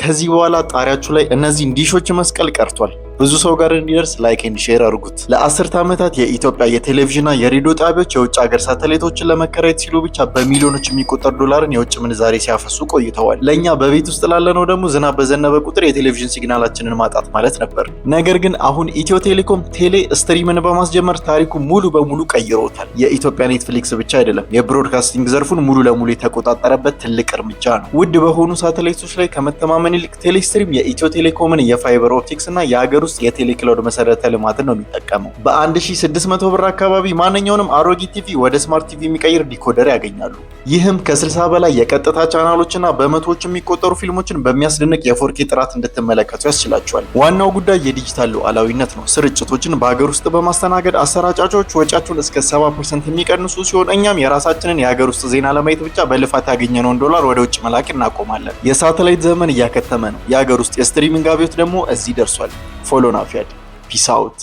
ከዚህ በኋላ ጣሪያችሁ ላይ እነዚህን ዲሾች መስቀል ቀርቷል። ብዙ ሰው ጋር እንዲደርስ ላይክ ኤንድ ሼር አድርጉት። ለአስርተ ዓመታት የኢትዮጵያ የቴሌቪዥንና የሬዲዮ ጣቢያዎች የውጭ ሀገር ሳተላይቶችን ለመከራየት ሲሉ ብቻ በሚሊዮኖች የሚቆጠር ዶላርን የውጭ ምንዛሬ ሲያፈሱ ቆይተዋል። ለእኛ በቤት ውስጥ ላለነው ደግሞ ዝናብ በዘነበ ቁጥር የቴሌቪዥን ሲግናላችንን ማጣት ማለት ነበር። ነገር ግን አሁን ኢትዮ ቴሌኮም ቴሌ ስትሪምን በማስጀመር ታሪኩ ሙሉ በሙሉ ቀይሮታል። የኢትዮጵያ ኔትፍሊክስ ብቻ አይደለም፣ የብሮድካስቲንግ ዘርፉን ሙሉ ለሙሉ የተቆጣጠረበት ትልቅ እርምጃ ነው። ውድ በሆኑ ሳተላይቶች ላይ ከመተማመን ይልቅ ቴሌስትሪም የኢትዮ ቴሌኮምን የፋይበር ኦፕቲክስ እና የሀገር ውስጥ የቴሌክላውድ መሰረተ ልማትን ነው የሚጠቀመው። በ1600 ብር አካባቢ ማንኛውንም አሮጌ ቲቪ ወደ ስማርት ቲቪ የሚቀይር ዲኮደር ያገኛሉ። ይህም ከ60 በላይ የቀጥታ ቻናሎችና በመቶዎች የሚቆጠሩ ፊልሞችን በሚያስደንቅ የ4K ጥራት እንድትመለከቱ ያስችላቸዋል። ዋናው ጉዳይ የዲጂታል ሉዓላዊነት ነው። ስርጭቶችን በሀገር ውስጥ በማስተናገድ አሰራጫጮች ወጪያቸውን እስከ 70% የሚቀንሱ ሲሆን እኛም የራሳችንን የሀገር ውስጥ ዜና ለማየት ብቻ በልፋት ያገኘነውን ዶላር ወደ ውጭ መላክ እናቆማለን። የሳተላይት ዘመን እያከተመ ነው። የሀገር ውስጥ የስትሪሚንግ አብዮት ደግሞ እዚህ ደርሷል። ፎሎ ናፊያድ ፒስ አውት።